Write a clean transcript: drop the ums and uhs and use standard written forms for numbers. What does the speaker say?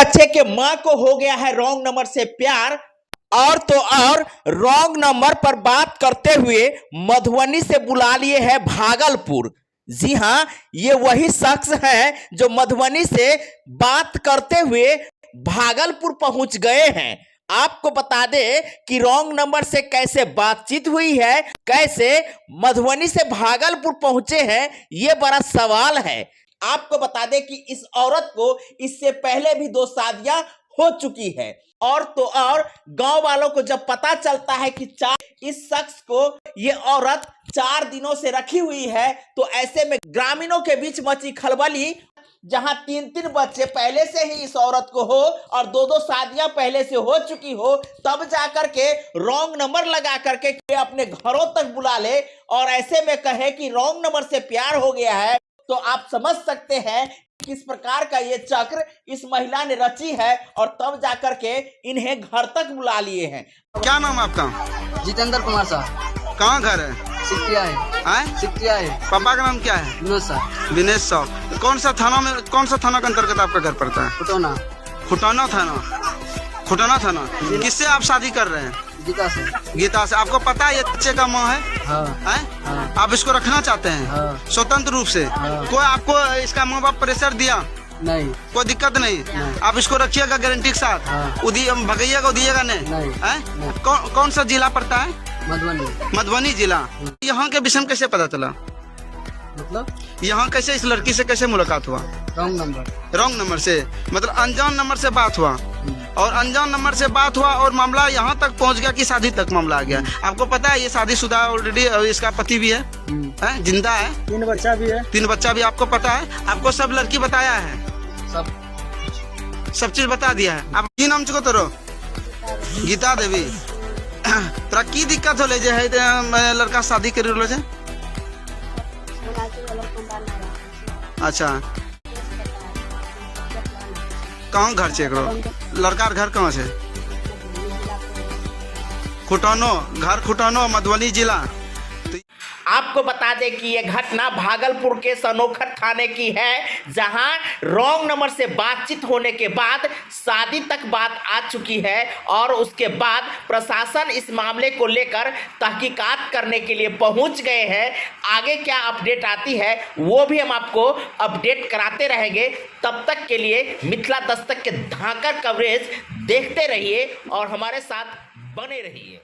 बच्चे के मां को हो गया है रॉन्ग नंबर से प्यार। और तो और रॉन्ग नंबर पर बात करते हुए मधुबनी से बुला लिए है भागलपुर। जी हां, ये वही शख्स है जो मधुबनी से बात करते हुए भागलपुर पहुंच गए हैं। आपको बता दें कि रॉन्ग नंबर से कैसे बातचीत हुई है, कैसे मधुबनी से भागलपुर पहुंचे हैं, ये बड़ा सवाल है। आपको बता दें कि इस औरत को इससे पहले भी 2 शादियां हो चुकी है। और तो और गांव वालों को जब पता चलता है कि इस शख्स को ये औरत 4 दिनों से रखी हुई है, तो ऐसे में ग्रामीणों के बीच मची खलबली। जहां 3-3 बच्चे पहले से ही इस औरत को हो और 2-2 शादियां पहले से हो चुकी हो, तब जाकर के रॉन्ग नंबर लगा करके अपने घरों तक बुला ले और ऐसे में कहे कि रॉन्ग नंबर से प्यार हो गया है। तो आप समझ सकते हैं किस प्रकार का ये चक्र इस महिला ने रची है और तब जाकर के इन्हें घर तक बुला लिए हैं। क्या नाम है आपका? जितेंद्र कुमार साहब। कहाँ घर है? सिकटिया है। सिकटिया है। पापा का नाम क्या है? विनोद साहब। विनेश साहब। कौन सा थाना के अंतर्गत आपका घर पड़ता है? खुटौना। खुटौना थाना। किससे आप शादी कर रहे हैं? गीता से। गीता से। आपको पता है ये बच्चे का माँ है? हाँ। आप इसको रखना चाहते हैं? हाँ। स्वतंत्र रूप से? हाँ। कोई आपको इसका माँ बाप प्रेशर दिया? नहीं। कोई दिक्कत नहीं? आप इसको रखिएगा गारंटी के साथ? हाँ। भगैया दिएगा नहीं? कौन सा जिला पड़ता है? मधुबनी जिला। यहाँ के विषय में कैसे पता चला? मतलब यहाँ कैसे इस लड़की से कैसे मुलाकात हुआ? रॉन्ग नंबर से, मतलब अनजान नंबर से बात हुआ। और अनजान नंबर से बात हुआ और मामला यहाँ तक पहुँच गया कि शादी तक मामला आ गया। आपको पता है ये शादीशुदा ऑलरेडी, इसका पति भी है, जिंदा है, 3 बच्चा भी है। 3 बच्चा भी आपको पता है? आपको सब लड़की बताया है? सब चीज बता दिया है। आप की नाम चुको तोरो? गीता देवी। तोरा की दिक्कत हो जे है लड़का शादी कर रहे जे? अच्छा, कहाँ घर छे? लड़का घर कहाँ से? खुटौनो मधुबनी जिला। आपको बता दें कि यह घटना भागलपुर के सनोखर थाने की है, जहां रॉन्ग नंबर से बातचीत होने के बाद शादी तक बात आ चुकी है और उसके बाद प्रशासन इस मामले को लेकर तहकीकात करने के लिए पहुंच गए हैं। आगे क्या अपडेट आती है वो भी हम आपको अपडेट कराते रहेंगे। तब तक के लिए मिथिला दस्तक के धाकड़ कवरेज देखते रहिए और हमारे साथ बने रहिए।